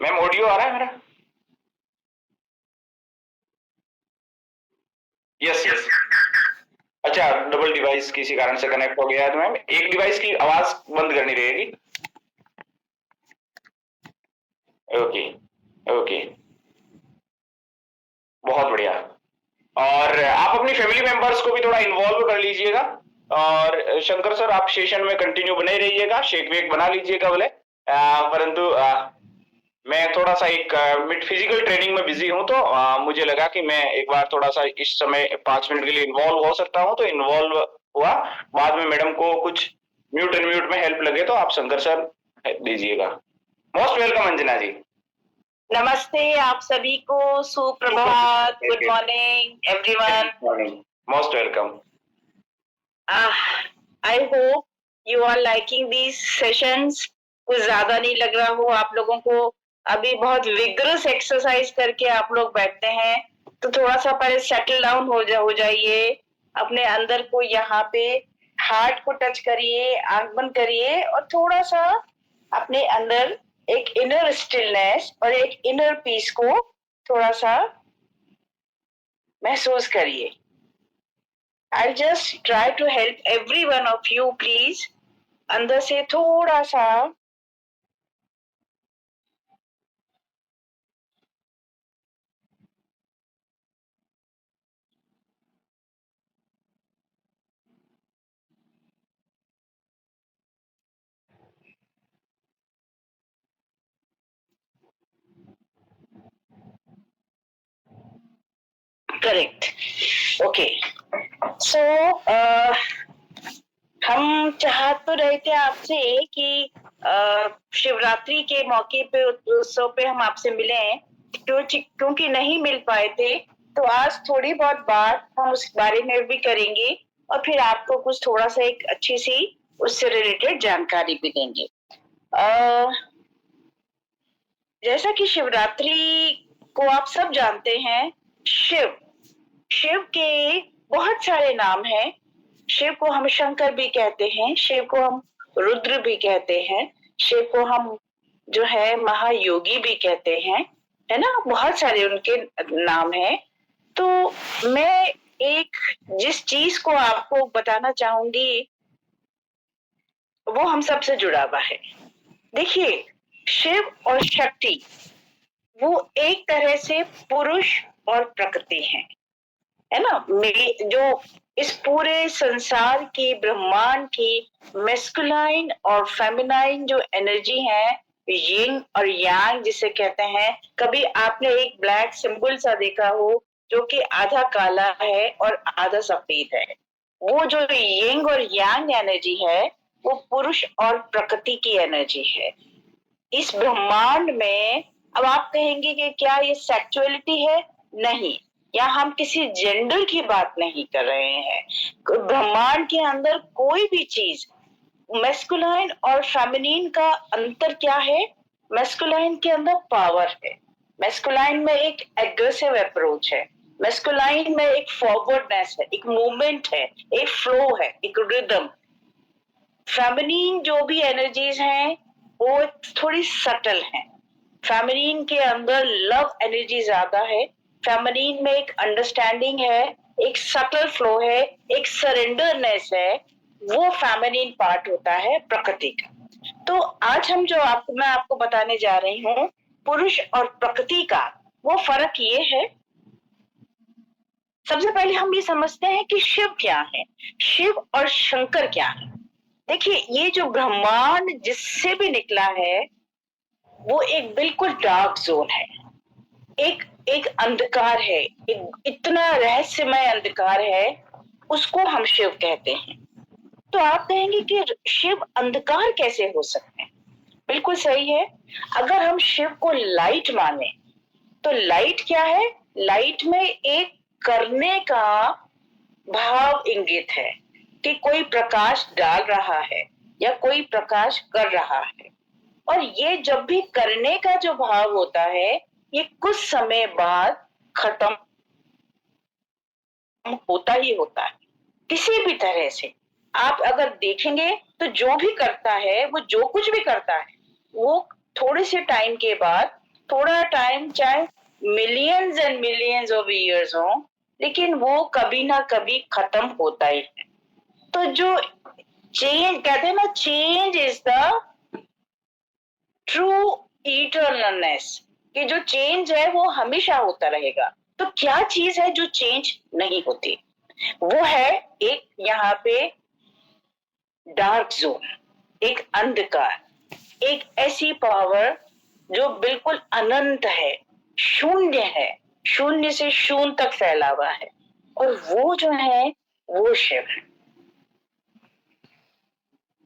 Ma'am audio आ रहा है मेरा? Yes yes. अच्छा, डबल डिवाइस किसी कारण से कनेक्ट हो गया है तो मैम एक डिवाइस की आवाज बंद करनी रहेगी। ओके ओके, बहुत बढ़िया। और आप अपनी फैमिली मेंबर्स को भी थोड़ा इन्वॉल्व कर लीजिएगा। और शंकर सर आप सेशन में कंटिन्यू बने रहिएगा, शेक वेक बना लीजिएगा बोले। परंतु मैं थोड़ा सा एक मिड फिजिकल ट्रेनिंग में बिजी हूं, तो मुझे लगा कि मैं एक बार थोड़ा सा इस समय 5 मिनट के लिए इन्वॉल्व हो सकता हूं, तो इन्वॉल्व हुआ। बाद में मैडम को कुछ म्यूट एंड म्यूट में हेल्प लगे तो आप शंकर सर दीजिएगा। Most welcome Anjana ji. नमस्ते आप सभी को, सुप्रभात, good morning everyone. Most welcome. I hope you are liking these sessions. कुछ ज्यादा नहीं लग रहा हो आप लोगों को। अभी बहुत विग्रस एक्सरसाइज करके आप लोग बैठते हैं, तो थोड़ा सा पहले सेटल डाउन हो जाइए। अपने अंदर को यहाँ पे हार्ट को टच करिए, आंख बंद करिए और थोड़ा सा अपने अंदर एक इनर स्टिलनेस और एक इनर पीस को थोड़ा सा महसूस करिए। I'll just try to help every one of you, please. अंदर से थोड़ा सा करेक्ट। ओके, सो हम चाह तो रहे थे आपसे कि शिवरात्रि के मौके पे, उत्सव पे हम आपसे मिले, क्योंकि नहीं मिल पाए थे, तो आज थोड़ी बहुत बात हम उस बारे में भी करेंगे और फिर आपको कुछ थोड़ा सा एक अच्छी सी उससे रिलेटेड जानकारी भी देंगे। जैसा कि शिवरात्रि को आप सब जानते हैं, शिव के बहुत सारे नाम हैं। शिव को हम शंकर भी कहते हैं, शिव को हम रुद्र भी कहते हैं, शिव को हम जो है महायोगी भी कहते हैं, है ना, बहुत सारे उनके नाम हैं। तो मैं एक जिस चीज को आपको बताना चाहूंगी वो हम सबसे जुड़ा हुआ है। देखिए, शिव और शक्ति वो एक तरह से पुरुष और प्रकृति है ना। जो इस पूरे संसार की, ब्रह्मांड की मेस्कुलाइन और फेमिनाइन जो एनर्जी है, यिंग और यांग जिसे कहते हैं। कभी आपने एक ब्लैक सिंबल सा देखा हो जो कि आधा काला है और आधा सफेद है, वो जो यिंग और यांग एनर्जी है वो पुरुष और प्रकृति की एनर्जी है इस ब्रह्मांड में। अब आप कहेंगे कि क्या ये सेक्सुअलिटी है? नहीं, या हम किसी जेंडर की बात नहीं कर रहे हैं। ब्रह्मांड के अंदर कोई भी चीज, मैस्कुलाइन और फेमिनिन का अंतर क्या है? मैस्कुलाइन के अंदर पावर है, मैस्कुलाइन में एक एग्रेसिव अप्रोच है, मैस्कुलाइन में एक फॉरवर्डनेस है, एक मूवमेंट है, एक फ्लो है, एक रिदम। फेमिनिन जो भी एनर्जीज हैं वो थोड़ी सटल हैं। फेमिनिन के अंदर लव एनर्जी ज्यादा है, फेमिनिन में एक अंडरस्टैंडिंग है, एक सटल फ्लो है, एक सरेंडरनेस है, वो फेमिनिन पार्ट होता है प्रकृति का। तो आज हम जो मैं आपको बताने जा रही हूँ पुरुष और प्रकृति का, वो फर्क ये है। सबसे पहले हम ये समझते हैं कि शिव क्या है, शिव और शंकर क्या है। देखिए, ये जो ब्रह्मांड जिससे भी निकला है वो एक बिल्कुल डार्क जोन है, एक एक अंधकार है, एक इतना रहस्यमय अंधकार है, उसको हम शिव कहते हैं। तो आप कहेंगे कि शिव अंधकार कैसे हो सकते हैं? बिल्कुल सही है। अगर हम शिव को लाइट माने तो लाइट क्या है? लाइट में एक करने का भाव इंगित है कि कोई प्रकाश डाल रहा है या कोई प्रकाश कर रहा है। और ये जब भी करने का जो भाव होता है ये कुछ समय बाद खत्म होता ही होता है, किसी भी तरह से। आप अगर देखेंगे तो जो भी करता है, वो जो कुछ भी करता है, वो थोड़े से टाइम के बाद थोड़ा टाइम, चाहे millions and millions of years हो, लेकिन वो कभी ना कभी खत्म होता ही है। तो जो चेंज कहते हैं ना, चेंज इज द ट्रू इटर्नलनेस, कि जो चेंज है वो हमेशा होता रहेगा। तो क्या चीज है जो चेंज नहीं होती? वो है एक यहाँ पे डार्क जोन, एक अंधकार, एक ऐसी पावर जो बिल्कुल अनंत है, शून्य है, शून्य से शून्य तक फैला हुआ है, और वो जो है वो शिव है।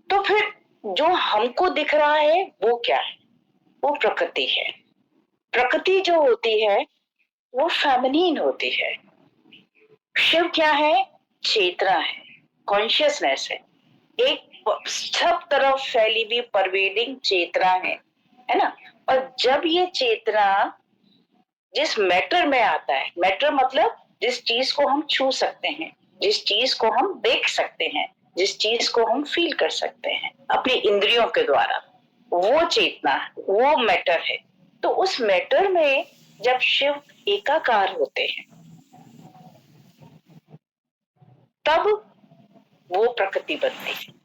तो फिर जो हमको दिख रहा है वो क्या है? वो प्रकृति है। प्रकृति जो होती है वो फेमिनिन होती है। शिव क्या है? चेतना है, कॉन्शियसनेस है, एक सब तरफ फैली हुई परवेडिंग चेतना है ना। और जब ये चेतना जिस मैटर में आता है, मैटर मतलब जिस चीज को हम छू सकते हैं, जिस चीज को हम देख सकते हैं, जिस चीज को हम फील कर सकते हैं अपनी इंद्रियों के द्वारा, वो चेतना, वो मैटर है। तो उस मैटर में जब शिव एकाकार होते हैं तब वो प्रकृति बनती है।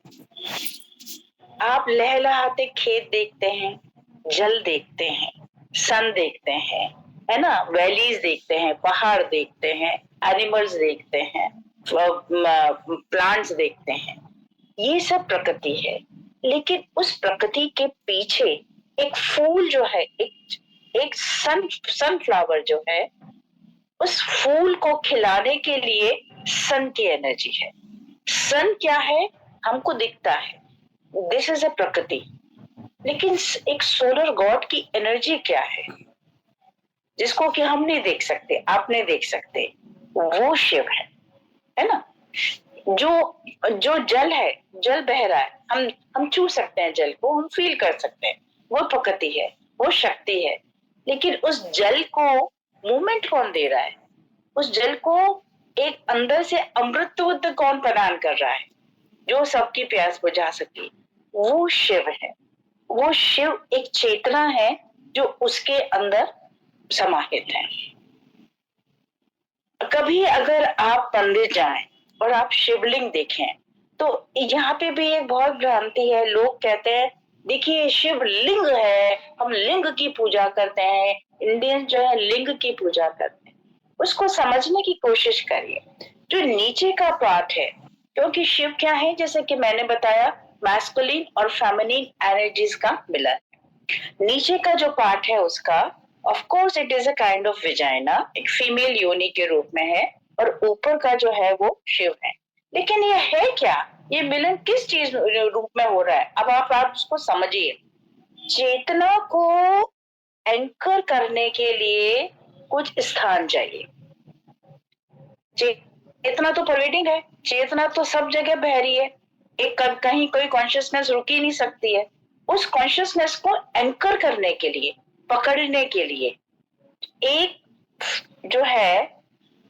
आप लहलहाते खेत देखते हैं, जल देखते हैं, सन देखते हैं, है ना, वैलीज देखते हैं, पहाड़ देखते हैं, एनिमल्स देखते हैं, प्लांट्स देखते हैं, ये सब प्रकृति है। लेकिन उस प्रकृति के पीछे एक फूल जो है, एक सनफ्लावर जो है, उस फूल को खिलाने के लिए सन की एनर्जी है। सन क्या है? हमको दिखता है, दिस इज अ प्रकृति। लेकिन एक सोलर गॉड की एनर्जी क्या है जिसको कि हम नहीं देख सकते, आप नहीं देख सकते? वो शिव है ना। जो जो जल है, जल बह रहा है, हम छू सकते हैं जल को, हम फील कर सकते हैं, वो प्रकृति है, वो शक्ति है। लेकिन उस जल को मूवमेंट कौन दे रहा है? उस जल को एक अंदर से अमृत कौन प्रदान कर रहा है जो सबकी प्यास बुझा सके? वो शिव है। वो शिव एक चेतना है जो उसके अंदर समाहित है। कभी अगर आप मंदिर जाएं और आप शिवलिंग देखें तो यहाँ पे भी एक बहुत भ्रांति है। लोग कहते हैं देखिए शिवलिंग है, हम लिंग की पूजा करते हैं, इंडियन जो है लिंग की पूजा करते हैं। उसको समझने की कोशिश करिए। जो नीचे का पार्ट है, क्योंकि शिव क्या है, जैसे कि मैंने बताया, मैस्कुलिन और फेमिनिन एनर्जीज का मिलन। नीचे का जो पार्ट है उसका, of course it is a kind of vagina, एक फीमेल योनि के रूप में है, और ऊपर का जो है वो शिव है। लेकिन ये है क्या? ये मिलन किस चीज रूप में हो रहा है? अब आप उसको समझिए। चेतना को एंकर करने के लिए कुछ स्थान चाहिए। चेतना तो परवेडिंग है, चेतना तो सब जगह बह रही है, एक कहीं कोई कॉन्शियसनेस रुक ही नहीं सकती है। उस कॉन्शियसनेस को एंकर करने के लिए, पकड़ने के लिए एक जो है,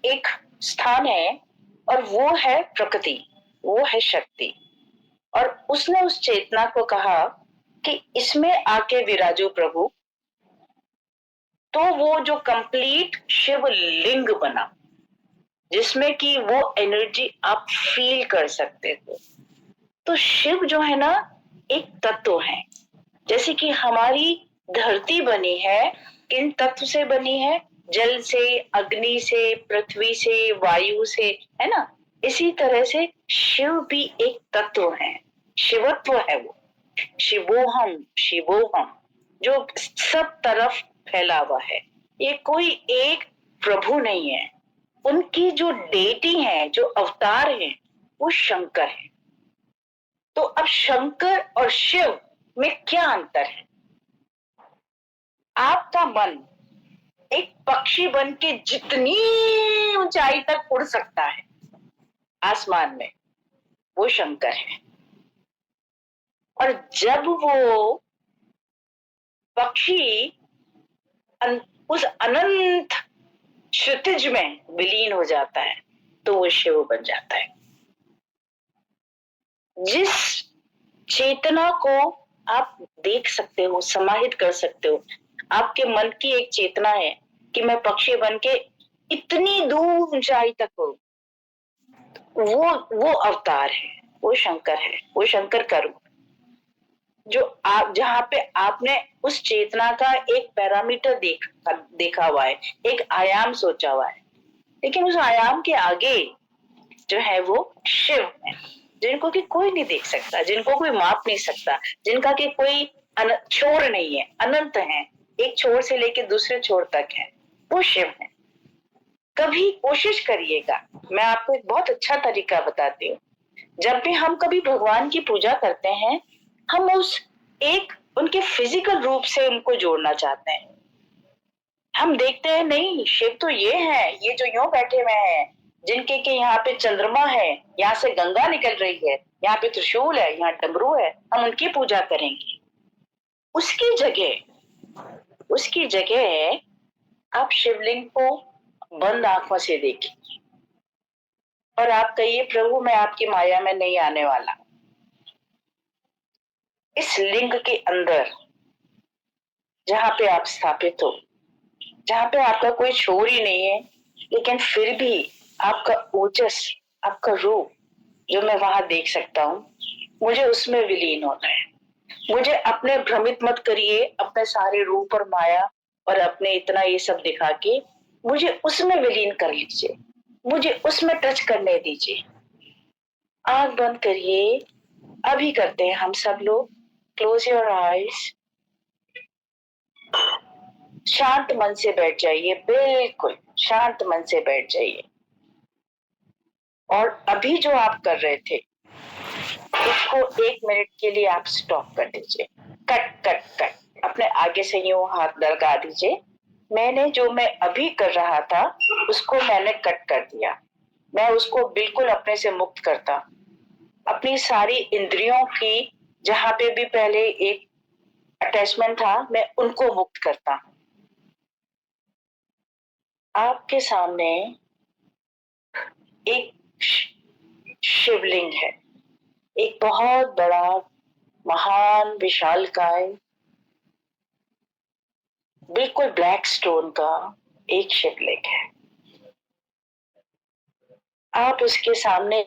एक स्थान है, और वो है प्रकृति, वो है शक्ति। और उसने उस चेतना को कहा कि इसमें आके विराजो प्रभु। तो वो जो कंप्लीट शिवलिंग बना, जिसमें कि वो एनर्जी आप फील कर सकते हो। तो शिव जो है ना एक तत्व है। जैसे कि हमारी धरती बनी है, किन तत्व से बनी है? जल से, अग्नि से, पृथ्वी से, वायु से, है ना। इसी तरह से शिव भी एक तत्व है, शिवत्व है वो, शिवोहम शिवोहम, जो सब तरफ फैला हुआ है। ये कोई एक प्रभु नहीं है। उनकी जो डेटी है, जो अवतार है, वो शंकर है। तो अब शंकर और शिव में क्या अंतर है? आपका मन एक पक्षी बन के जितनी ऊंचाई तक उड़ सकता है आसमान में, वो शंकर है। और जब वो पक्षी उस अनंत क्षितिज में विलीन हो जाता है तो वो शिव बन जाता है। जिस चेतना को आप देख सकते हो, समाहित कर सकते हो, आपके मन की एक चेतना है कि मैं पक्षी बन के इतनी दूर ऊंचाई तक हूँ। वो अवतार है, वो शंकर है, वो शंकर कर्म जो आप जहाँ पे आपने उस चेतना का एक पैरामीटर देखा हुआ है, एक आयाम सोचा हुआ है, लेकिन उस आयाम के आगे जो है वो शिव है, जिनको कि कोई नहीं देख सकता, जिनको कोई माप नहीं सकता, जिनका कि कोई छोर नहीं है, अनंत है, एक छोर से लेकर दूसरे छोर तक है, वो शिव है। कभी कोशिश करिएगा, मैं आपको एक बहुत अच्छा तरीका बताती हूँ। जब भी हम कभी भगवान की पूजा करते हैं, हम उस एक उनके फिजिकल रूप से उनको जोड़ना चाहते हैं। हम देखते हैं नहीं, शिव तो ये है, ये जो यूं बैठे हुए हैं, जिनके के यहाँ पे चंद्रमा है, यहाँ से गंगा निकल रही है, यहाँ पे त्रिशूल है, यहाँ डमरू है, हम उनकी पूजा करेंगे। उसकी जगह आप शिवलिंग को बंद आंखों से देखिए और आप कहिए, प्रभु मैं आपकी माया में नहीं आने वाला। इस लिंग के अंदर जहां पे आप स्थापित हो, जहां पे आपका कोई छोर ही नहीं है, लेकिन फिर भी आपका ओजस, आपका रूप जो मैं वहां देख सकता हूँ, मुझे उसमें विलीन होना है। मुझे अपने भ्रमित मत करिए अपने सारे रूप और माया और अपने इतना ये सब दिखा के, मुझे उसमें विलीन कर लीजिए, मुझे उसमें टच करने दीजिए। आंख बंद करिए, अभी करते हैं हम सब लोग। क्लोज योर आईज, शांत मन से बैठ जाइए, बिल्कुल शांत मन से बैठ जाइए। और अभी जो आप कर रहे थे उसको 1 मिनट के लिए आप स्टॉप कर दीजिए। कट कट कट, अपने आगे से यूं हाथ लगा दीजिए। मैं अभी कर रहा था उसको मैंने कट कर दिया, मैं उसको बिल्कुल अपने से मुक्त करता। अपनी सारी इंद्रियों की जहां पे भी पहले एक अटैचमेंट था, मैं उनको मुक्त करता। आपके सामने एक शिवलिंग है, एक बहुत बड़ा महान विशालकाय बिल्कुल ब्लैक स्टोन का एक शिवलिंग है। आप उसके सामने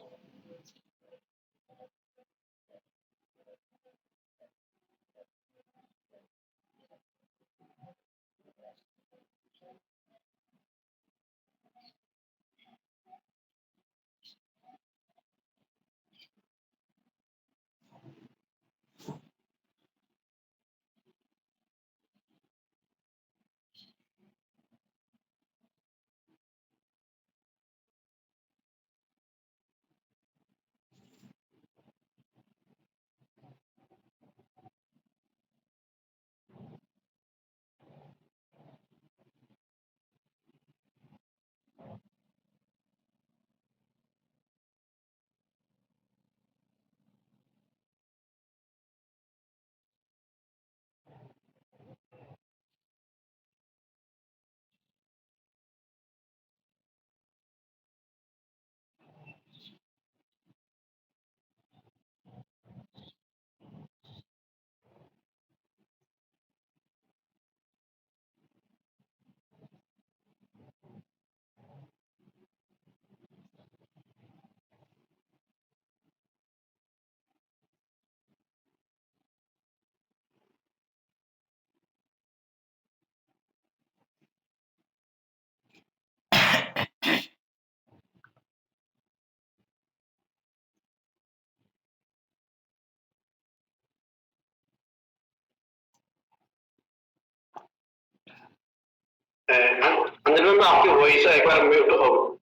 अंदर में आपकी वॉइस एक बार म्यूट हो।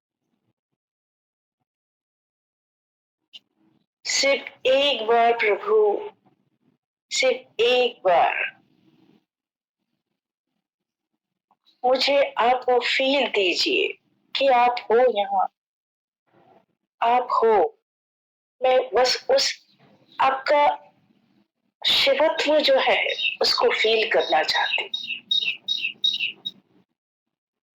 सिर्फ एक बार प्रभु, सिर्फ एक बार मुझे आप वो फील दीजिए कि आप हो यहाँ, आप हो। मैं बस उस आपका शिवत्व जो है उसको फील करना चाहती हूँ।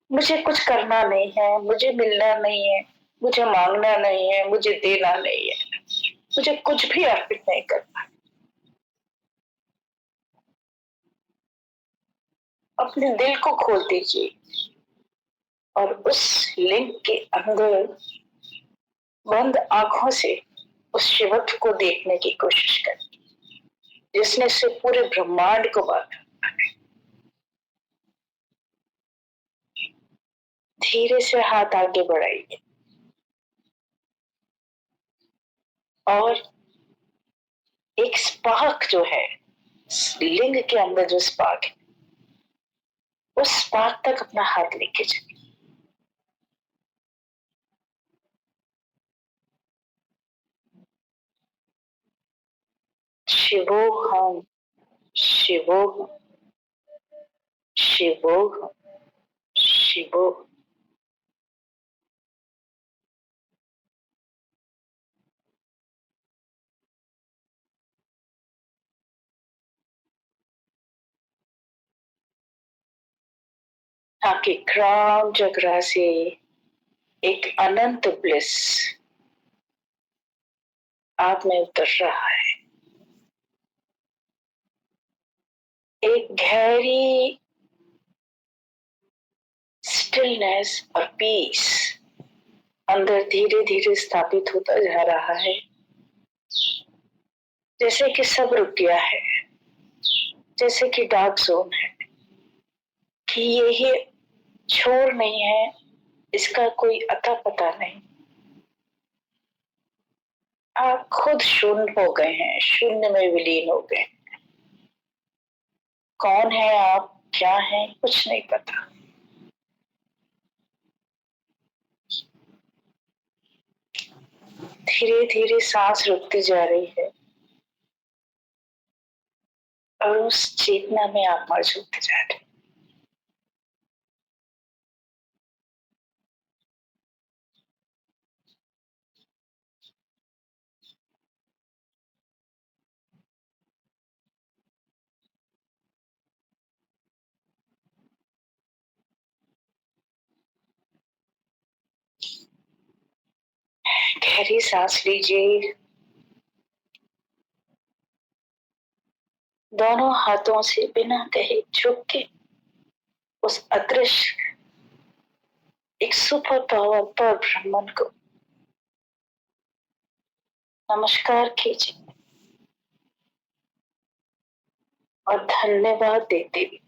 मुझे कुछ करना नहीं है, मुझे मिलना नहीं है, मुझे मांगना नहीं है, मुझे देना नहीं है, मुझे कुछ भी अर्पित नहीं करना। अपने दिल को खोल दीजिए और उस लिंग के अंदर बंद आंखों से उस शिवत्व को देखने की कोशिश करें जिसने से पूरे ब्रह्मांड को बांधा। धीरे से हाथ आगे बढ़ाइए और एक स्पार्क जो है, लिंग के अंदर जो स्पार्क है, उस स्पार्क तक अपना हाथ लेके चलिए। शिवोहम, शिवोहम, शिवोहम, शिवोहम। आपके क्राउन चक्रा से एक अनंत ब्लिस आप में उतर रहा है। एक गहरी स्टिलनेस और पीस अंदर धीरे धीरे स्थापित होता जा रहा है, जैसे कि सब रुक गया है, जैसे कि डार्क जोन है, कि ये छोर नहीं है, इसका कोई अता पता नहीं। आप खुद शून्य हो गए हैं, शून्य में विलीन हो गए। कौन है आप, क्या है, कुछ नहीं पता। धीरे धीरे सांस रुकती जा रही है और उस चेतना में आप मर्ज होते जा रहे हैं। गहरी सांस लीजिए, दोनों हाथों से बिना कहे झुक के उस अदृश्य एक सुपर पावर पर ब्रह्मन को नमस्कार कीजिए और धन्यवाद देते हुए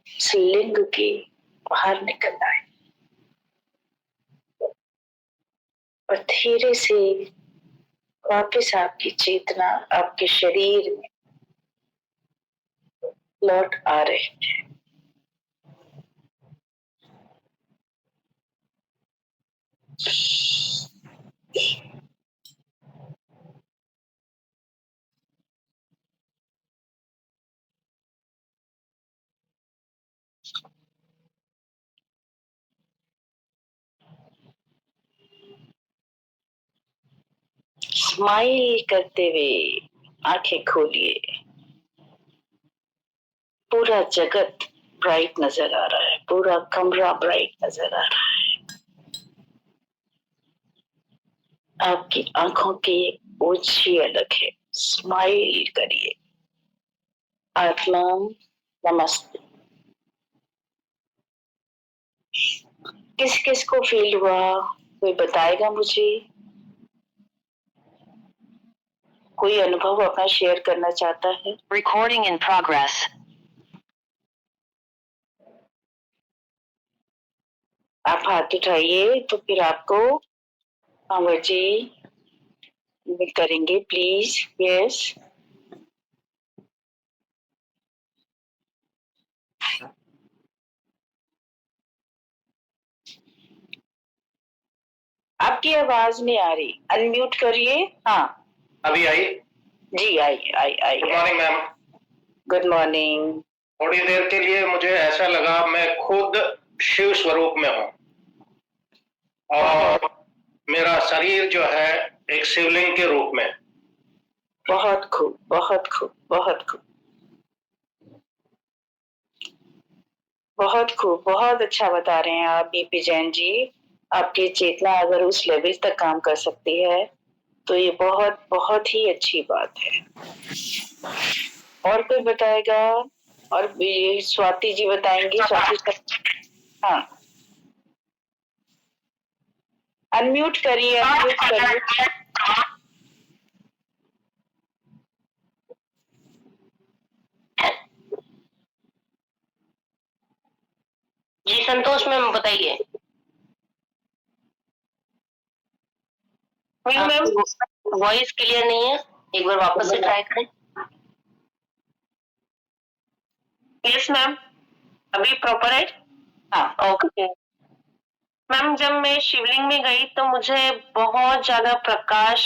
इस लिंग के बाहर निकल आए और धीरे से वापस आपकी चेतना आपके शरीर में लौट आ रहे हैं। स्माइल करते हुए आंखें खोलिए। पूरा जगत ब्राइट नजर आ रहा है, पूरा कमरा ब्राइट नजर आ रहा है। आपकी आंखों की ऊंची अलग है। स्माइल करिए। आत्मा नमस्ते। किस किस को फील हुआ, कोई बताएगा मुझे? कोई अनुभव अपना शेयर करना चाहता है? Recording in progress. आप हाथ उठाइए तो फिर आपको अमर जी करेंगे, प्लीज। यस, आपकी आवाज नहीं आ रही, अनम्यूट करिए। हाँ, अभी आई? जी आई आई आई। Good morning ma'am. Good morning. थोड़ी देर के लिए मुझे ऐसा लगा मैं खुद शिव स्वरूप में हूँ और मेरा शरीर जो है एक शिवलिंग के रूप में। बहुत खूब, बहुत खूब, बहुत खूब, बहुत खूब, बहुत अच्छा बता रहे हैं आप बीपी जैन जी। आपकी चेतना अगर उस लेवल तक काम कर सकती है तो ये बहुत बहुत ही अच्छी बात है। और कोई बताएगा? और ये स्वाति जी बताएंगी। स्वाति सर, हाँ, अनम्यूट करिए, अनम्यूट करिए। जी संतोष मैम बताइए। मैम वॉइस क्लियर नहीं है, एक बार वापस से ट्राई करें। यस मैम, अभी प्रॉपर है। हाँ, ओके मैम, जब मैं शिवलिंग में गई तो मुझे बहुत ज्यादा प्रकाश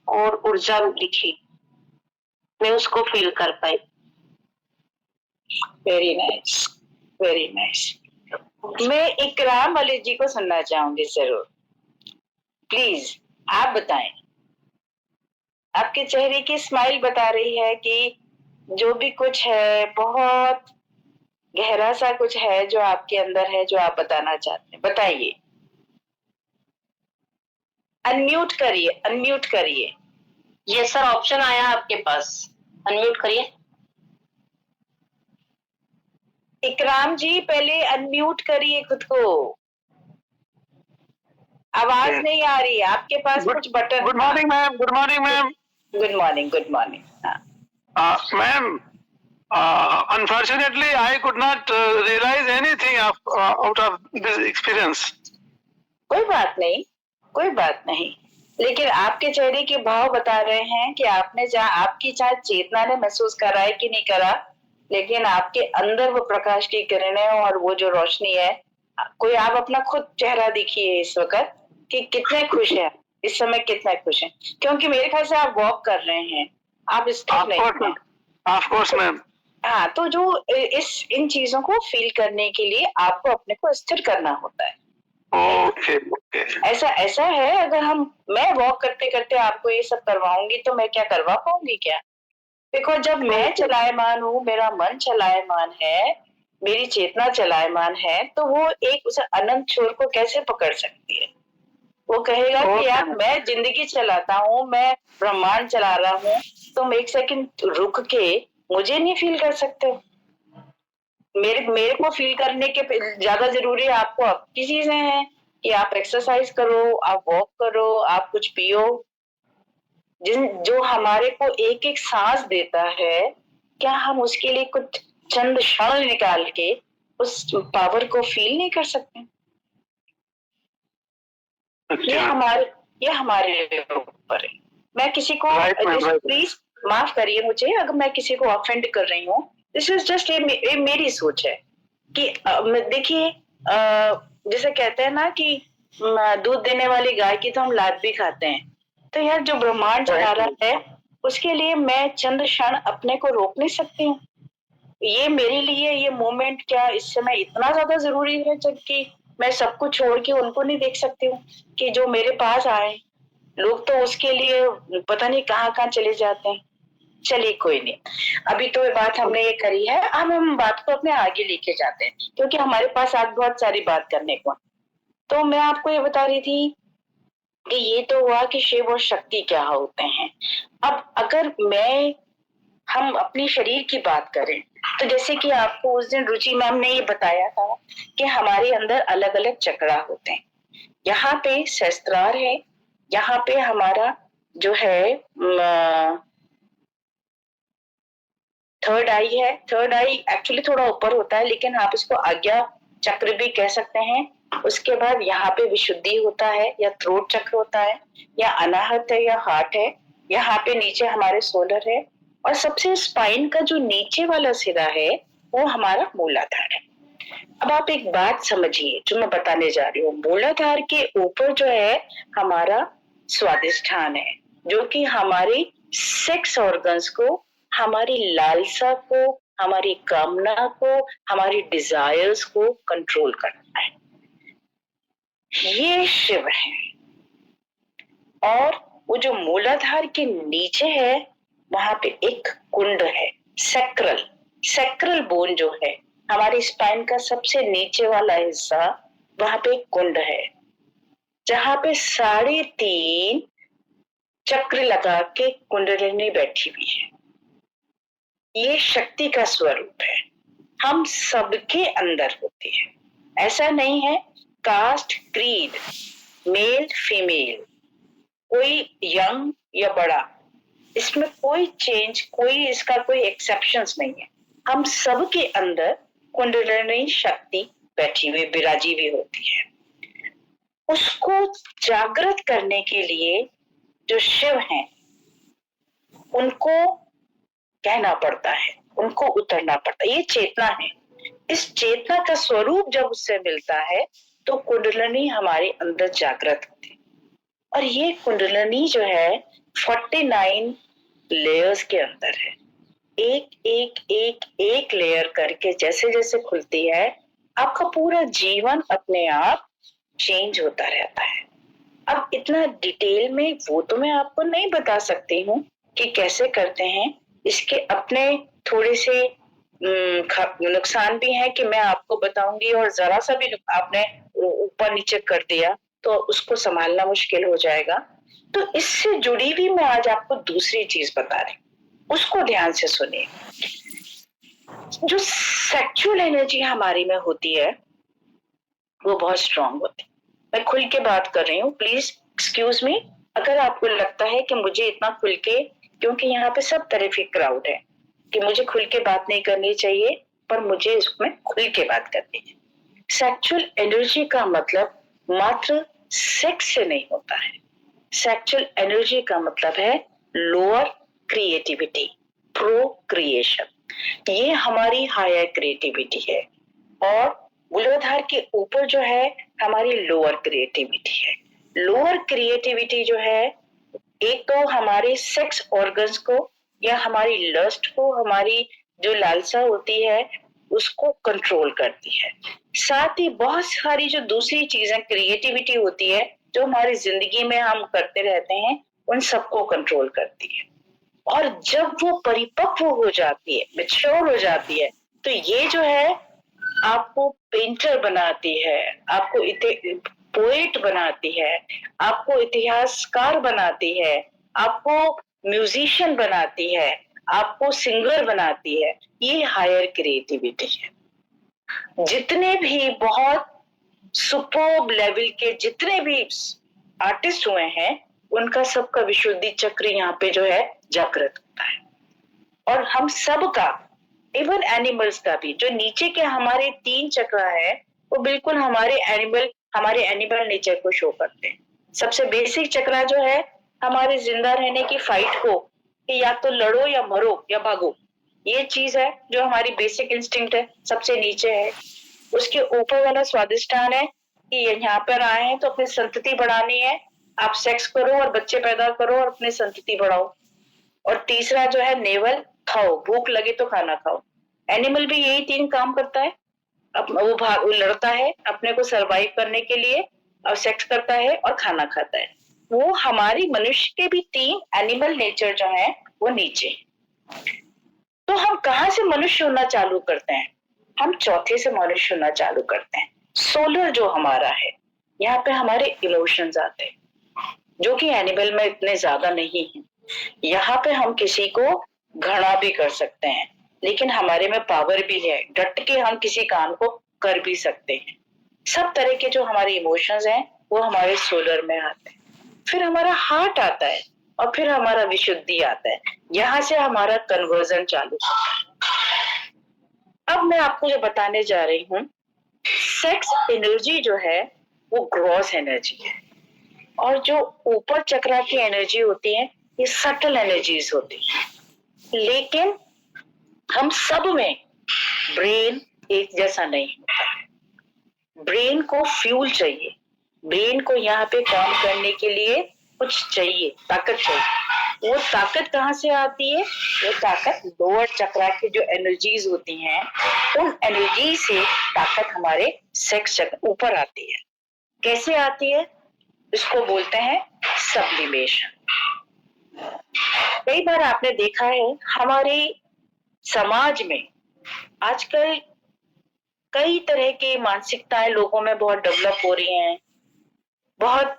और ऊर्जा दिखी, मैं उसको फील कर पाई। Very nice, very nice. मैं इकराम अली जी को सुनना चाहूंगी जरूर। प्लीज आप बताएं। आपके चेहरे की स्माइल बता रही है कि जो भी कुछ है बहुत गहरा सा कुछ है जो आपके अंदर है, जो आप बताना चाहते हैं। बताइए। अनम्यूट करिए, अनम्यूट करिए। यस सर, ऑप्शन आया आपके पास, अनम्यूट करिए। इकराम जी पहले अनम्यूट करिए खुद को, आवाज नहीं आ रही है आपके पास। कुछ button. Good morning ma'am, good morning ma'am. Good morning, good morning. हाँ, ma'am, unfortunately I could not realize anything out of this experience. कोई बात नहीं, कोई बात नहीं। लेकिन आपके चेहरे के भाव बता रहे हैं कि आपने आपकी चाहे चेतना ने महसूस करा है कि नहीं करा, लेकिन आपके अंदर वो प्रकाश की किरणें और वो जो रोशनी है। कोई आप अपना खुद चेहरा देखिए इस वक्त कि कितने खुश हैं इस समय, कितने खुश हैं। क्योंकि मेरे ख्याल से आप वॉक कर रहे हैं, आप स्थिर नहीं हैं। Of course ma'am. हाँ, तो जो इन चीजों को फील करने के लिए आपको अपने को स्थिर करना होता है। Okay okay. ऐसा है, अगर मैं वॉक करते करते आपको ये सब करवाऊंगी तो मैं क्या करवा पाऊंगी क्या? बिकॉज जब मैं चलायमान हूँ, मेरा मन चलायमान है, मेरी चेतना चलायमान है, तो वो एक उसे अनंत छोर को कैसे पकड़ सकती है? वो कहेगा कि यार मैं जिंदगी चलाता हूँ, मैं ब्रह्मांड चला रहा हूँ, तुम एक सेकंड रुक के मुझे नहीं फील कर सकते। मेरे को फील करने के ज्यादा जरूरी है आपको आपकी चीजें हैं कि आप एक्सरसाइज करो, आप वॉक करो, आप कुछ पियो। जो हमारे को एक एक सांस देता है, क्या हम उसके लिए कुछ चंद क्षण निकाल के उस पावर को फील नहीं कर सकते? ये हमारे ऊपर है। मैं किसी को प्लीज माफ करिए मुझे अगर मैं किसी को ऑफेंड कर रही हूँ। दिस इज जस्ट मेरी सोच है कि देखिए, जैसे कहते हैं ना कि दूध देने वाली गाय की तो हम लात भी खाते हैं। तो यार जो ब्रह्मांड चला रहा है उसके लिए मैं चंद क्षण अपने को रोक नहीं सकती हूँ? ये मेरे लिए ये मोमेंट क्या इस समय इतना ज्यादा जरूरी है जबकि मैं सब कुछ छोड़ के उनको नहीं देख सकती हूँ कि जो मेरे पास आए? लोग तो उसके लिए पता नहीं कहाँ कहाँ चले जाते हैं। चलिए कोई नहीं, अभी तो ये बात हमने ये करी है, अब हम बात को अपने आगे लेके जाते हैं क्योंकि हमारे पास आज बहुत सारी बात करने को। तो मैं आपको ये बता रही थी कि ये तो हुआ कि शिव और शक्ति क्या होते हैं। अब अगर हम अपनी शरीर की बात करें तो जैसे कि आपको उस दिन रुचि मैम ने ये बताया था कि हमारे अंदर अलग अलग चक्रा होते हैं। यहाँ पे सहस्त्रार है, यहाँ पे हमारा जो है थर्ड आई है। थर्ड आई एक्चुअली थोड़ा ऊपर होता है लेकिन आप इसको आज्ञा चक्र भी कह सकते हैं। उसके बाद यहाँ पे विशुद्धि होता है या थ्रोट चक्र होता है या अनाहत है या हार्ट है। यहाँ पे नीचे हमारे सोलर है और सबसे स्पाइन का जो नीचे वाला सिरा है वो हमारा मूलाधार है। अब आप एक बात समझिए जो मैं बताने जा रही हूँ। मूलाधार के ऊपर जो है हमारा स्वादिष्ठान है जो कि हमारे सेक्स ऑर्गन्स को, हमारी लालसा को, हमारी कामना को, हमारी डिजायर्स को कंट्रोल करता है। ये शिव है। और वो जो मूलाधार के नीचे है वहां पे एक कुंड है, सेक्रल बोन जो है हमारी स्पाइन का सबसे नीचे वाला हिस्सा, वहां पे एक कुंड है जहां पे 3.5 चक्र लगा के कुंडलिनी बैठी हुई है। ये शक्ति का स्वरूप है। हम सबके अंदर होती है। ऐसा नहीं है कास्ट, क्रीड, मेल, फीमेल, कोई यंग या बड़ा, इसमें कोई चेंज, कोई इसका कोई एक्सेप्शंस नहीं है। हम सबके अंदर कुंडलिनी शक्ति बैठी हुई, विराजी हुई होती है। उसको जागृत करने के लिए जो शिव हैं उनको कहना पड़ता है, उनको उतरना पड़ता है। ये चेतना है। इस चेतना का स्वरूप जब उससे मिलता है तो कुंडलिनी हमारे अंदर जागृत होती है। और ये कुंडलिनी जो है 49 लेयर्स के अंदर है। एक एक एक एक लेयर करके जैसे जैसे खुलती है, आपका पूरा जीवन अपने आप चेंज होता रहता है। अब इतना डिटेल में वो तो मैं आपको नहीं बता सकती हूँ कि कैसे करते हैं। इसके अपने थोड़े से नुकसान भी हैं कि मैं आपको बताऊंगी, और जरा सा भी आपने ऊपर नीचे कर दिया तो उसको संभालना मुश्किल हो जाएगा। तो इससे जुड़ी हुई मैं आज आपको दूसरी चीज बता रही हूँ, उसको ध्यान से सुनिए। जो सेक्सुअल एनर्जी हमारी में होती है वो बहुत स्ट्रांग होती है। मैं खुल के बात कर रही हूँ, प्लीज एक्सक्यूज मी अगर आपको लगता है कि मुझे इतना खुल के, क्योंकि यहाँ पे सब तरह की क्राउड है, कि मुझे खुल के बात नहीं करनी चाहिए, पर मुझे इसमें खुल के बात करनी है। सेक्सुअल एनर्जी का मतलब मात्र सेक्स से नहीं होता है। सेक्सुअल एनर्जी का मतलब है लोअर क्रिएटिविटी, प्रोक्रिएशन। ये हमारी हायर क्रिएटिविटी है, और मूलाधार के ऊपर जो है हमारी लोअर क्रिएटिविटी है। लोअर क्रिएटिविटी जो है, एक तो हमारे सेक्स ऑर्गन्स को या हमारी लस्ट को, हमारी जो लालसा होती है उसको कंट्रोल करती है। साथ ही बहुत सारी जो दूसरी चीजें क्रिएटिविटी होती है जो हमारी जिंदगी में हम करते रहते हैं, उन सबको कंट्रोल करती है। और जब वो परिपक्व हो जाती है, मैच्योर हो जाती है, तो ये जो है आपको पेंटर बनाती है, आपको पोएट बनाती है, आपको इतिहासकार बनाती है, आपको म्यूजिशियन बनाती है, आपको सिंगर बनाती है। ये हायर क्रिएटिविटी है। जितने भी बहुत सुपर्ब लेवल के जितने भी आर्टिस्ट हुए हैं, उनका सबका विशुद्धि चक्र यहाँ पे जो है जागृत होता है। और हम सब का, इवन एनिमल्स का भी, जो नीचे के हमारे 3 चक्र है वो बिल्कुल हमारे एनिमल नेचर को शो करते हैं। सबसे बेसिक चक्र जो है हमारे जिंदा रहने की फाइट को, कि या तो लड़ो या मरो या भागो, ये चीज है जो हमारी बेसिक इंस्टिंक्ट है, सबसे नीचे है। उसके ऊपर वाला स्वादिष्टान है कि यहाँ पर आए हैं तो अपनी संतति बढ़ानी है, आप सेक्स करो और बच्चे पैदा करो और अपनी संतति बढ़ाओ। और तीसरा जो है नेवल, खाओ, भूख लगे तो खाना खाओ। एनिमल भी यही 3 काम करता है। वो लड़ता है अपने को सरवाइव करने के लिए, और सेक्स करता है और खाना खाता है। वो हमारी मनुष्य के भी 3 एनिमल नेचर जो है वो नीचे। तो हम कहाँ से मनुष्य होना चालू करते हैं? हम चौथे से मनुष्य होना चालू करते हैं। सोलर जो हमारा है, यहाँ पे हमारे इमोशंस आते हैं, जो कि एनिमल में इतने ज्यादा नहीं है। यहाँ पे हम किसी को घृणा भी कर सकते हैं, लेकिन हमारे में पावर भी है, डट के हम किसी काम को कर भी सकते हैं। सब तरह के जो हमारे इमोशंस हैं वो हमारे सोलर में आते हैं। फिर हमारा हार्ट आता है, और फिर हमारा विशुद्धि आता है। यहाँ से हमारा कन्वर्जन चालू होता है। अब मैं आपको जो बताने जा रही हूँ, सेक्स एनर्जी जो है वो ग्रॉस एनर्जी है, और जो ऊपर चक्रा की एनर्जी होती है ये सटल एनर्जीज होती है। लेकिन हम सब में ब्रेन एक जैसा नहीं होता है। ब्रेन को फ्यूल चाहिए, ब्रेन को यहाँ पे काम करने के लिए कुछ चाहिए, ताकत चाहिए। वो ताकत कहाँ से आती है? वो ताकत लोअर चक्रा की जो एनर्जीज होती हैं, उन एनर्जी से ताकत हमारे सेक्स चक्र ऊपर आती है। कैसे आती है? इसको बोलते हैं सब्लिमेशन। कई बार आपने देखा है हमारे समाज में आजकल कई तरह की मानसिकताएं लोगों में बहुत डेवलप हो रही हैं, बहुत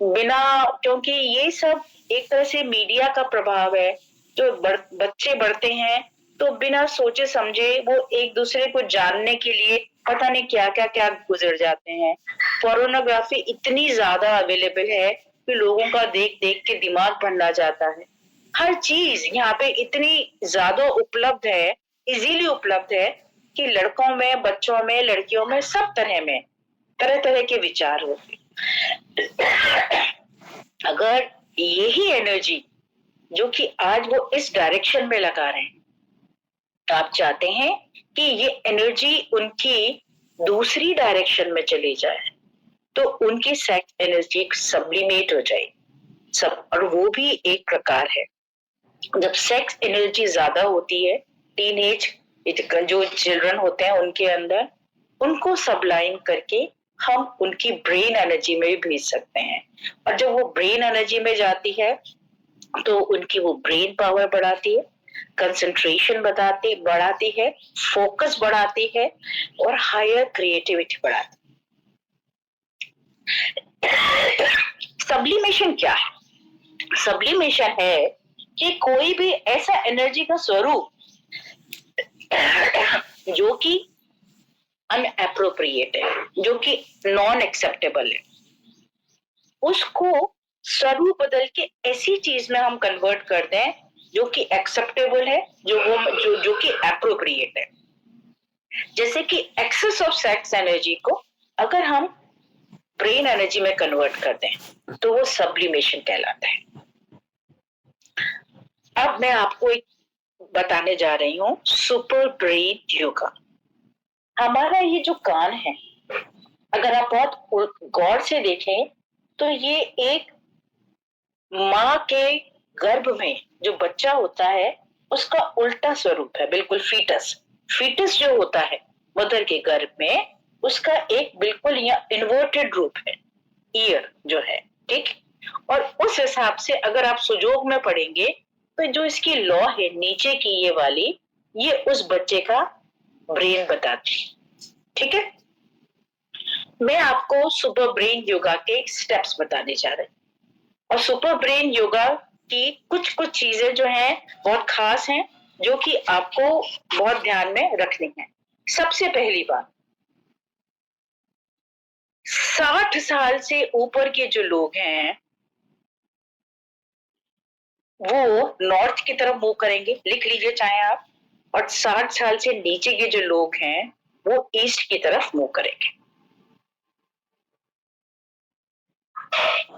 बिना, क्योंकि ये सब एक तरह से मीडिया का प्रभाव है। जो बच्चे बढ़ते हैं तो बिना सोचे समझे वो एक दूसरे को जानने के लिए पता नहीं क्या क्या क्या गुजर जाते हैं। पोर्नोग्राफी इतनी ज्यादा अवेलेबल है कि लोगों का देख देख के दिमाग भंडा जाता है। हर चीज यहाँ पे इतनी ज्यादा उपलब्ध है, इजीली उपलब्ध है कि लड़कों में, बच्चों में, लड़कियों में, सब तरह में तरह तरह के विचार होते। अगर यही एनर्जी जो कि आज वो इस डायरेक्शन में लगा रहे हैं, आप चाहते हैं कि ये एनर्जी उनकी दूसरी डायरेक्शन में चली जाए, तो उनकी सेक्स एनर्जी सब्लिमेट हो जाए सब, और वो भी एक प्रकार है। जब सेक्स एनर्जी ज्यादा होती है, टीनेज जो चिल्ड्रन होते हैं उनके अंदर, उनको सबलाइन करके हम उनकी ब्रेन एनर्जी में भी भेज सकते हैं। और जब वो ब्रेन एनर्जी में जाती है तो उनकी वो ब्रेन पावर बढ़ाती है, कंसंट्रेशन बढ़ाती है, फोकस बढ़ाती है और हायर क्रिएटिविटी बढ़ाती है। सब्लिमेशन क्या है? सब्लिमेशन है कि कोई भी ऐसा एनर्जी का स्वरूप जो कि अनएप्रोप्रिएट है, जो कि नॉन एक्सेप्टेबल है, उसको स्वरूप बदल के ऐसी चीज में हम कन्वर्ट कर दें जो कि एक्सेप्टेबल है, जो कि एप्रोप्रिएट है। जैसे कि एक्सेस ऑफ सेक्स एनर्जी को अगर हम ब्रेन एनर्जी में कन्वर्ट कर दें तो वो सब्लिमेशन कहलाता है। अब मैं आपको एक बताने जा रही हूँ सुपर ब्रेन योगा। हमारा ये जो कान है, अगर आप बहुत गौर से देखें तो ये एक माँ के गर्भ में जो बच्चा होता है उसका उल्टा स्वरूप है, बिल्कुल फीटस जो होता है मदर के गर्भ में, उसका एक बिल्कुल यहाँ इन्वर्टेड रूप है, ईयर जो है, ठीक। और उस हिसाब से अगर आप सुजोग में पढ़ेंगे तो जो इसकी लॉ है नीचे की ये वाली, ये उस बच्चे का ब्रेन बताती है, ठीक है। मैं आपको सुपर ब्रेन योगा के स्टेप्स बताने जा रहे हैं, और सुपर ब्रेन योगा की कुछ चीजें जो हैं बहुत खास हैं जो कि आपको बहुत ध्यान में रखनी है। सबसे पहली बात, 60 साल से ऊपर के जो लोग हैं वो नॉर्थ की तरफ मूव करेंगे, लिख लीजिए चाहे आप, और 60 साल से नीचे के जो लोग हैं वो ईस्ट की तरफ मूव करेंगे।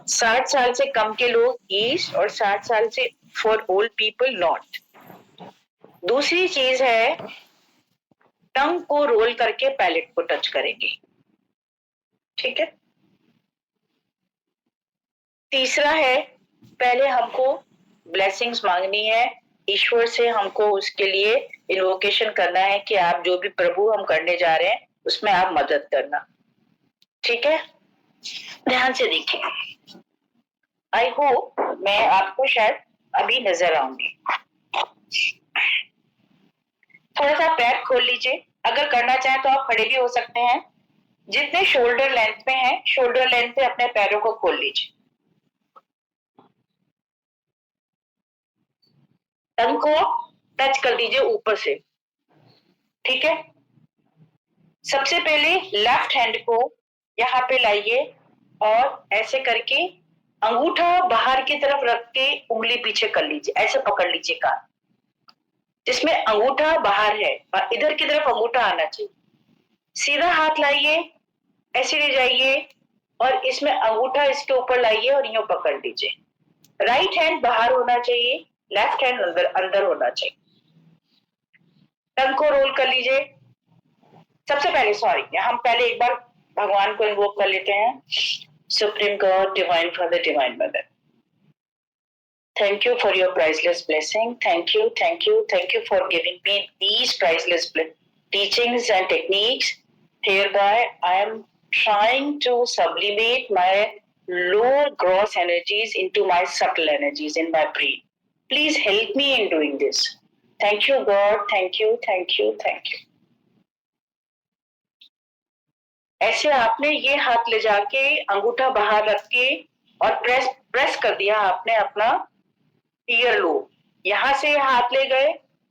60 साल से कम के लोग ईस्ट और 60 साल से फॉर ओल्ड पीपल नॉर्थ। दूसरी चीज है, टंग को रोल करके पैलेट को टच करेंगे, ठीक है। तीसरा है, पहले हमको ब्लेसिंग्स मांगनी है ईश्वर से, हमको उसके लिए इन्वोकेशन करना है कि आप जो भी प्रभु हम करने जा रहे हैं उसमें आप मदद करना, ठीक है। ध्यान से देखिए, आई होप मैं आपको शायद अभी नजर आऊंगी। थोड़ा सा पैर खोल लीजिए, अगर करना चाहें तो आप खड़े भी हो सकते हैं। जितने शोल्डर लेंथ में है, शोल्डर लेंथ पे अपने पैरों को खोल लीजिए। टंग को टच कर दीजिए ऊपर से, ठीक है। सबसे पहले लेफ्ट हैंड को यहाँ पे लाइए और ऐसे करके अंगूठा बाहर की तरफ रख के उंगली पीछे कर लीजिए, ऐसे पकड़ लीजिए कान, जिसमें अंगूठा बाहर है और इधर की तरफ अंगूठा आना चाहिए। सीधा हाथ लाइए, ऐसे ले जाइए और इसमें अंगूठा इसके ऊपर लाइए और यूं पकड़ लीजिए। राइट हैंड बाहर होना चाहिए, लेफ्ट हैंड अंदर होना चाहिए। टंग को रोल कर लीजिए। सबसे पहले हम पहले एक बार भगवान को इन्वोक कर लेते हैं। Supreme God, divine father, divine mother, thank you for your priceless blessing. Thank you for giving me these priceless teachings and techniques. Hereby I am trying to sublimate my lower gross energies into my subtle energies in my brain. Please help me in doing this. Thank you God, thank you. ऐसे आपने ये हाथ ले जाके अंगूठा बाहर रख के और प्रेस कर दिया आपने अपना ईयर लोब। यहां से हाथ ले गए,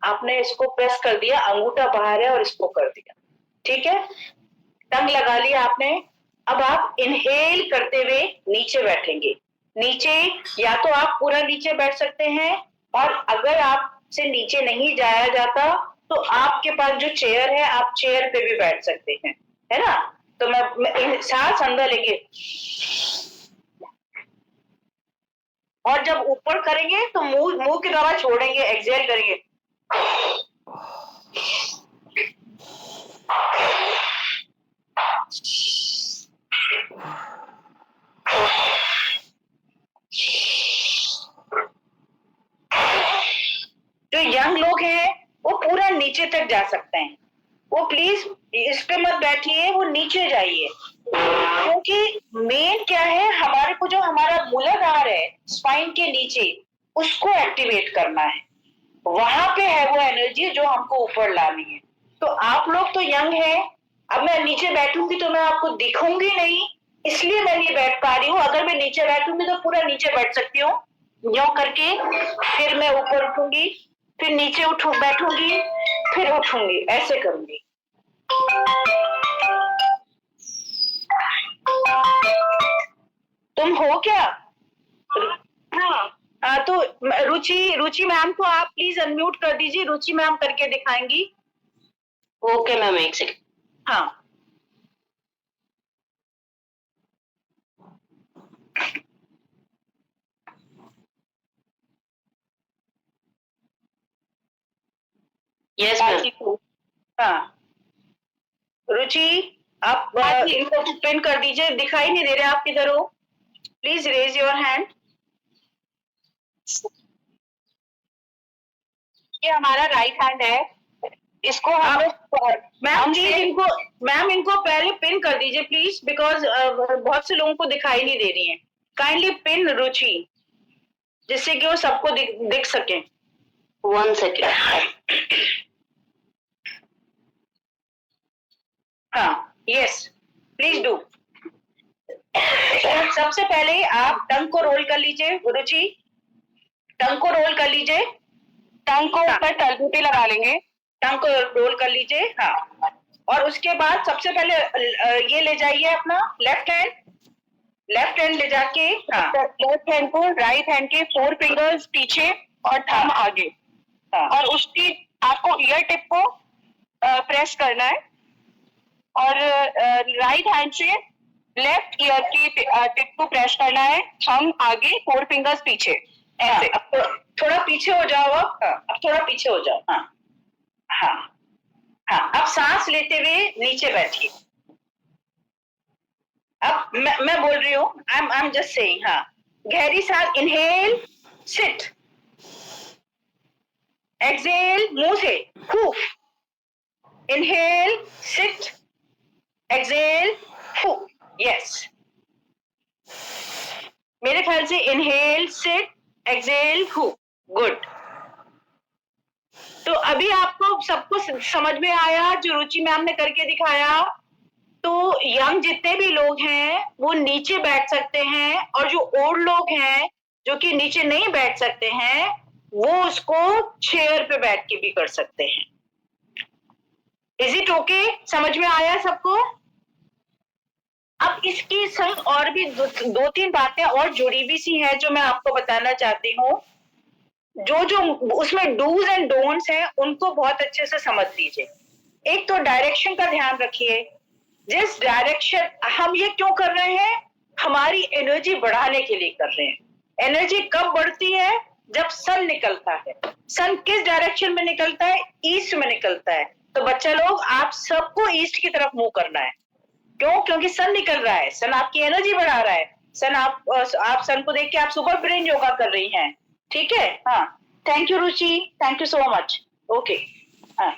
आपने इसको प्रेस कर दिया, अंगूठा बाहर है और इसको कर दिया, ठीक है, टंग लगा लिया आपने। अब आप इनहेल करते हुए नीचे बैठेंगे। नीचे या तो आप पूरा नीचे बैठ सकते हैं, और अगर आपसे नीचे नहीं जाया जाता तो आपके पास जो चेयर है आप चेयर पे भी बैठ सकते हैं, है ना। तो मैं सांस अंदर लेंगे और जब ऊपर करेंगे तो मुंह की द्वारा छोड़ेंगे, एक्सहेल करेंगे। जो यंग लोग हैं वो पूरा नीचे तक जा सकते हैं, वो प्लीज इस पे मत बैठिए, वो नीचे जाइए, क्योंकि मेन क्या है, हमारे को जो हमारा मूलाधार है स्पाइन के नीचे, उसको एक्टिवेट करना है, वहां पे है वो एनर्जी जो हमको ऊपर लानी है। तो आप लोग तो यंग हैं, अब मैं नीचे बैठूंगी तो मैं आपको दिखूंगी नहीं, इसलिए मैं नहीं बैठ पा रही हूँ। अगर मैं नीचे बैठूंगी तो पूरा नीचे बैठ सकती हूँ, यों करके, फिर मैं ऊपर उठूंगी, फिर नीचे बैठूंगी, फिर उठूंगी, ऐसे करूंगी। तुम हो क्या? हाँ, तो रुचि मैम को आप प्लीज अनम्यूट कर दीजिए, रुचि मैम करके दिखाएंगी। ओके मैम, एक सेकंड। हाँ, यस मैम। हाँ, रुचि आप इनको पिन कर दीजिए, दिखाई नहीं दे रहे आप किधर हो, प्लीज रेज योर हैंड। ये हमारा राइट हैंड है, इसको हम मैम इनको पहले पिन कर दीजिए प्लीज, बिकॉज बहुत से लोगों को दिखाई नहीं दे रही है। काइंडली पिन रुचि, जिससे कि वो सबको दिख सके। 1 सेकंड। हाँ, यस, प्लीज डू। सबसे पहले आप टंग को रोल कर लीजिए रुचि, टंग को रोल कर लीजिए, टंग को ऊपर तलबू पे लगा लेंगे, टंग को रोल कर लीजिए। हाँ, और उसके बाद सबसे पहले ये ले जाइए अपना लेफ्ट हैंड ले जाके, हाँ, लेफ्ट हैंड को राइट हैंड के 4 फिंगर्स पीछे और थंब आगे, हाँ, और उसकी आपको ईयर टिप को प्रेस करना है, और राइट हैंड से लेफ्ट ईयर की टिप को प्रेस करना है, थंब आगे, 4 फिंगर्स पीछे, ऐसे। अब थोड़ा पीछे हो जाओ, अब थोड़ा पीछे हो जाओ। हाँ हाँ हाँ, अब सांस लेते हुए नीचे बैठिए। अब मैं बोल रही हूँ, आई एम जस्ट सेइंग। हाँ, गहरी सांस, इनहेल, सिट, एक्सहेल मुंह से, फूफ, इनहेल, सिट, एक्सहेल, फूफ, यस। मेरे ख्याल से इनहेल, सिट, एक्सहेल, फूफ, गुड। तो अभी आपको सबको समझ में आया जो रुचि मैम ने करके दिखाया। तो यंग जितने भी लोग हैं वो नीचे बैठ सकते हैं, और जो ओल्ड लोग हैं जो कि नीचे नहीं बैठ सकते हैं वो उसको चेयर पे बैठ के भी कर सकते हैं। Is it okay? समझ में आया सबको? अब इसकी संग और भी दो तीन बातें और जुड़ी भी सी हैं जो मैं आपको बताना चाहती हूँ। जो उसमें डूज एंड डोंट्स हैं उनको बहुत अच्छे से समझ लीजिए। एक तो डायरेक्शन का ध्यान रखिए, जिस डायरेक्शन हम ये क्यों कर रहे हैं, हमारी एनर्जी बढ़ाने के लिए कर रहे हैं। एनर्जी कब बढ़ती है? जब सन निकलता है। सन किस डायरेक्शन में निकलता है? ईस्ट में निकलता है। तो बच्चा लोग, आप सबको ईस्ट की तरफ मूव करना है। क्यों? क्योंकि सन निकल रहा है, सन आपकी एनर्जी बढ़ा रहा है। सन आप सन को देख के आप सुपर ब्रेन योगा कर रही हैं, ठीक है? हाँ, thank you Ruchi, thank you so much. Okay, हाँ,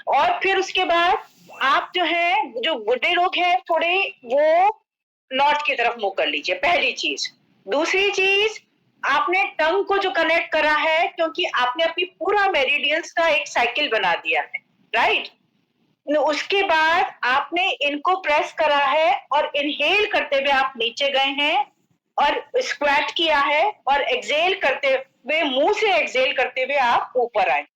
और फिर उसके बाद आप जो है, जो बुढ़े लोग हैं थोड़े, वो नॉर्थ की तरफ मुंह कर लीजिए, पहली चीज। दूसरी चीज, आपने टंग को जो कनेक्ट करा है, क्योंकि आपने अपनी पूरा मेरिडियंस का एक साइकिल बना दिया है, राइट? उसके बाद आपने इनको प्रेस करा है और इनहेल करते हुए आप नीचे गए हैं और स्क्वाट किया है, और एक्सहेल करते हुए, मुंह से एक्सहेल करते हुए आप ऊपर आए।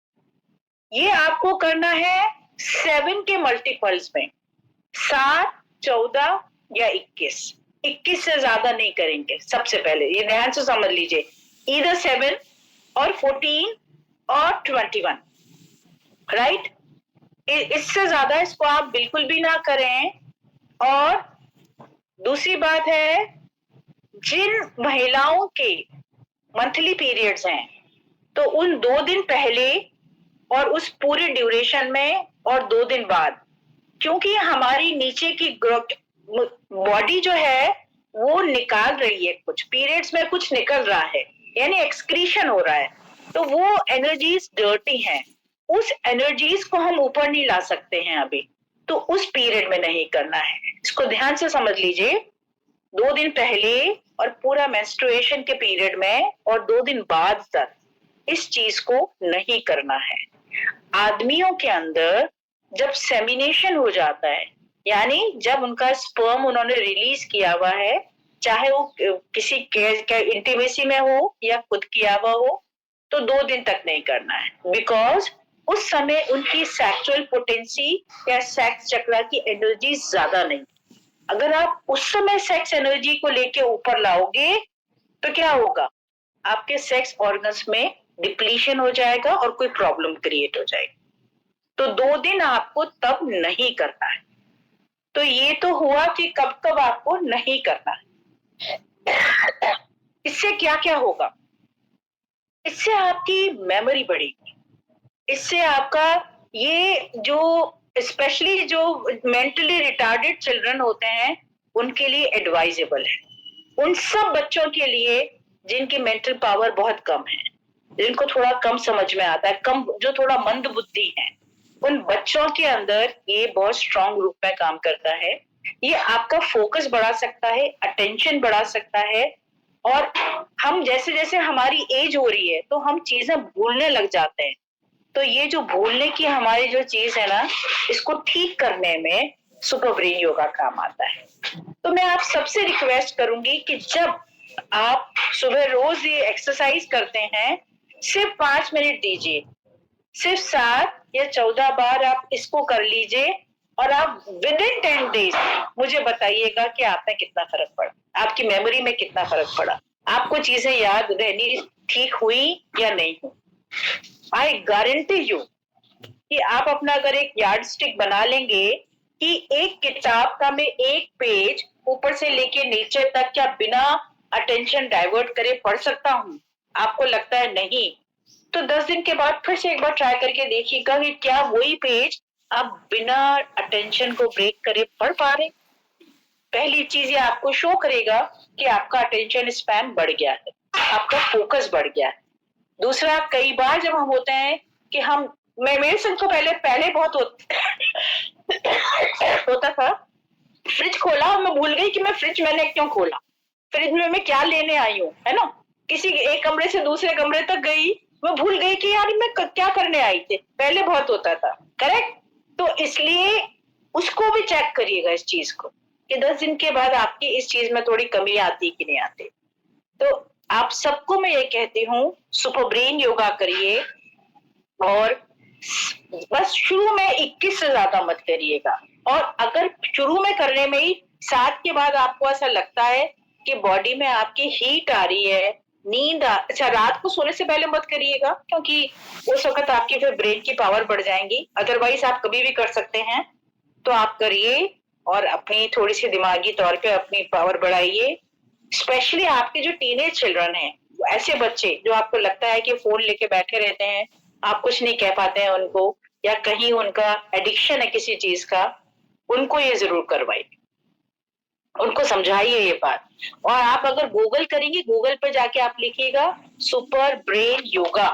ये आपको करना है 7 के मल्टीपल्स में, 7, 14 या 21। 21 से ज्यादा नहीं करेंगे। सबसे पहले ये ध्यान से समझ लीजिए, ईदर 7 और 14 और 21, राइट। इससे ज्यादा इसको आप बिल्कुल भी ना करें। और दूसरी बात है, जिन महिलाओं के मंथली पीरियड्स हैं तो उन 2 दिन पहले और उस पूरे ड्यूरेशन में और 2 दिन बाद, क्योंकि हमारी नीचे की बॉडी जो है वो निकाल रही है, कुछ पीरियड्स में कुछ निकल रहा है, यानी एक्सक्रीशन हो रहा है, तो वो एनर्जीज डर्टी हैं। उस एनर्जीज को हम ऊपर नहीं ला सकते हैं अभी, तो उस पीरियड में नहीं करना है। इसको ध्यान से समझ लीजिए, 2 दिन पहले और पूरा मेंस्ट्रुएशन के पीरियड में और 2 दिन बाद तक इस चीज को नहीं करना है। आदमियों के अंदर जब सेमिनेशन हो जाता है, यानी जब उनका स्पर्म उन्होंने रिलीज किया हुआ है, चाहे वो किसी इंटीमेसी में हो या खुद किया हुआ हो, तो 2 दिन तक नहीं करना है, बिकॉज उस समय उनकी सेक्सुअल पोटेंसी या सेक्स चक्र की एनर्जी ज्यादा नहीं। अगर आप उस समय सेक्स एनर्जी को लेके ऊपर लाओगे तो क्या होगा, आपके सेक्स ऑर्गन्स में डिप्लीशन हो जाएगा और कोई प्रॉब्लम क्रिएट हो जाएगी। तो 2 दिन आपको तब नहीं करना है। तो ये तो हुआ कि कब कब आपको नहीं करना है। इससे क्या क्या होगा, इससे आपकी मेमोरी बढ़ेगी, इससे आपका ये जो स्पेशली जो मेंटली रिटार्डेड चिल्ड्रन होते हैं उनके लिए एडवाइजेबल है। उन सब बच्चों के लिए जिनकी मेंटल पावर बहुत कम है, जिनको थोड़ा कम समझ में आता है, कम, जो थोड़ा मंद बुद्धि है, उन बच्चों के अंदर ये बहुत स्ट्रांग रूप में काम करता है। ये आपका फोकस बढ़ा सकता है, अटेंशन बढ़ा सकता है, और हम जैसे जैसे हमारी एज हो रही है तो हम चीजें भूलने लग जाते हैं। तो ये जो भूलने की हमारी जो चीज है ना, इसको ठीक करने में सुपर ब्रेन योगा काम आता है। तो मैं आप सबसे रिक्वेस्ट करूंगी कि जब आप सुबह रोज ये एक्सरसाइज करते हैं, सिर्फ 5 मिनट दीजिए, सिर्फ 7 या 14 बार आप इसको कर लीजिए, और आप विद इन 10 डेज मुझे बताइएगा कि आप में कितना फर्क पड़ा, आपकी मेमोरी में कितना फर्क पड़ा, आपको चीजें याद रहनी ठीक हुई या नहीं हुई। आई गारंटी यू कि आप अपना अगर एक यार्ड स्टिक बना लेंगे कि एक किताब का मैं एक पेज ऊपर से लेके नीचे तक क्या बिना अटेंशन डाइवर्ट करे पढ़ सकता हूं, आपको लगता है नहीं, तो 10 दिन के बाद फिर से एक बार ट्राई करके देखिएगा कि क्या वही पेज आप बिना अटेंशन को ब्रेक करे पढ़ पा रहे। पहली चीज ये आपको शो करेगा कि आपका अटेंशन स्पैन बढ़ गया है, आपका फोकस बढ़ गया है। दूसरा, कई बार जब हम होते हैं कि हम, मेरे संग तो पहले बहुत होता था, फ्रिज खोला और मैं भूल गई कि मैंने क्यों खोला, फ्रिज में मैं क्या लेने आई हूँ, है ना, किसी एक कमरे से दूसरे कमरे तक गई, मैं भूल गई कि यार मैं क्या करने आई थी, पहले बहुत होता था, करेक्ट। तो इसलिए उसको भी चेक करिएगा इस चीज को कि 10 दिन के बाद आपकी इस चीज में थोड़ी कमी आती कि नहीं आती। तो आप सबको मैं ये कहती हूँ, सुपर ब्रेन योगा करिए, और बस शुरू में 21 से ज्यादा मत करिएगा। और अगर शुरू में करने में ही 7 के बाद आपको ऐसा लगता है कि बॉडी में आपकी हीट आ रही है, अच्छा, रात को सोने से पहले मत करिएगा, क्योंकि उस वक्त आपकी फिर ब्रेन की पावर बढ़ जाएंगी। अदरवाइज आप कभी भी कर सकते हैं, तो आप करिए और अपनी थोड़ी सी दिमागी तौर पे अपनी पावर बढ़ाइए। स्पेशली आपके जो टीनेज चिल्ड्रन हैं, ऐसे बच्चे जो आपको लगता है कि फोन लेके बैठे रहते हैं, आप कुछ नहीं कह पाते हैं उनको, या कहीं उनका एडिक्शन है किसी चीज का, उनको ये जरूर करवाइए, उनको समझाइए ये बात। और आप अगर गूगल करेंगे, गूगल पर जाके आप लिखिएगा सुपर ब्रेन योगा,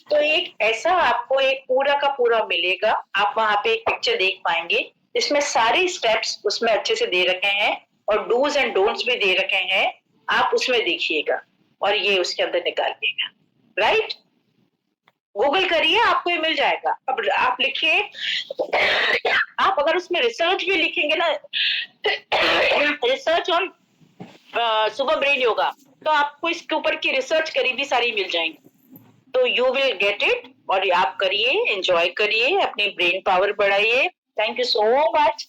तो एक ऐसा आपको एक पूरा का पूरा मिलेगा। आप वहां पे एक पिक्चर देख पाएंगे, इसमें सारे स्टेप्स उसमें अच्छे से दे रखे हैं और डूज एंड डोंट्स भी दे रखे हैं, आप उसमें देखिएगा और ये उसके अंदर निकालिएगा, राइट। गूगल करिए, आपको ये मिल जाएगा। अब आप लिखिए, आप अगर उसमें रिसर्च भी लिखेंगे ना, research on super brain yoga, तो आपको इसके ऊपर की रिसर्च करी भी सारी मिल जाएंगी, तो यू विल गेट इट और ये आप करिए, एंजॉय करिए, अपनी ब्रेन पावर बढ़ाइए। थैंक यू सो मच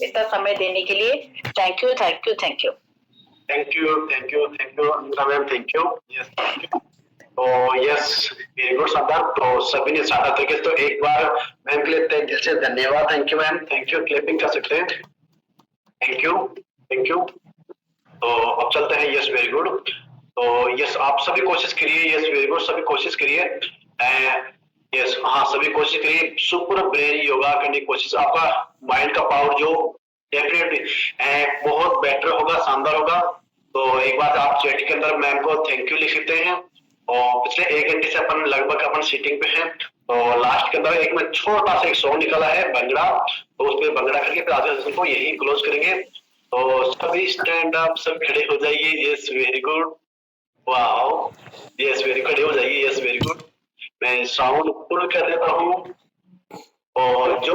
इतना समय देने के लिए। Thank you, thank you, thank you. Thank you, thank you, thank you Ankita ma'am, thank you. Yes, thank you. तो यस, वेरी गुड शानदार। तो सभी ने शानदार तरीके से, तो एक बार मैम के लिए दिल से धन्यवाद। Thank you ma'am, thank you. Clapping कर सकते हैं। Thank you, thank you. तो अब चलते हैं। Yes, very good. तो यस, आप सभी कोशिश करिए। यस, वेरी गुड, सभी कोशिश करिए। यस, हाँ, सभी कोशिश करिए। सुपर ब्रेन योगा करने की कोशिश। आपका माइंड का पावर जो डेफिनेटली बहुत बेटर होगा, शानदार होगा। तो एक बार आप चैट के अंदर मैम को थैंक यू लिख सकते हैं। और पिछले 1 घंटे से अपन लगभग अपन सीटिंग पे हैं। तो लास्ट के अंदर एक में छोटा सा एक सॉन्ग निकला है भंगड़ा, तो उस पर भंगड़ा करके फिर आज सेशन को यही क्लोज करेंगे। तो सभी स्टैंड अप, सब खड़े हो जाइए। Yes, very good. Wow, yes, very खड़े हो जाइए। Yes, very good. मैं साउंड फुल कर देता हूँ। और जो,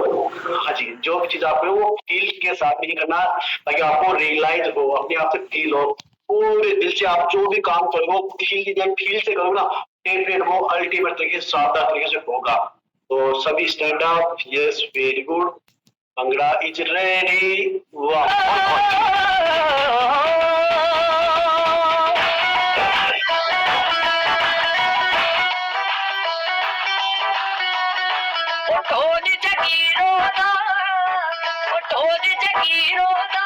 हाँ जी, जो भी चीज आप वो फील के साथ नहीं करना, ताकि आपको रियलाइज हो, अपने आप से फील हो। पूरे दिल से आप जो भी काम करो फील से करो ना, डेफिनेट वो अल्टीमेट तरीके से, शानदार तरीके से होगा। तो सभी stand up. Yes, very good. Bhangra is ready. ढोल जगीरो दा, ढोल जगीरो दा,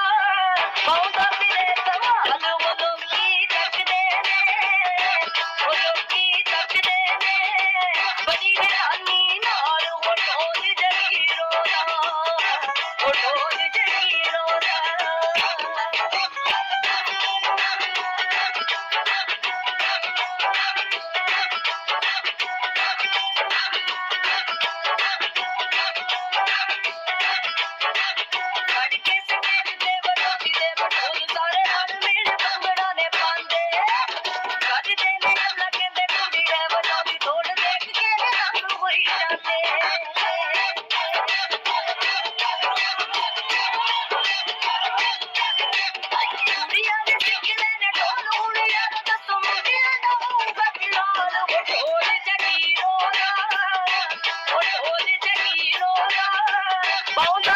बहुता फिरे कमाल वो लोकी तकदे ने, वो लोकी तकदे ने, बड़ी हैरानी नाल वो ढोल जगीरो दा, वो ढोल जगीरो दा। खड़के से खेलते बटोती दे बटोल सारे हर मेल भंगड़ा ने पांदे, कर देने अल्लाह कहंदे कुड़ी है बटोली तोड़ देख के रंग होई जाते। कुड़ियां ने सिखले ने ढोल हुड़िया दसो मुंडिया नो बकलाल वो ढोल जगीरो दा, वो ढोल जगीरो दा, बहुता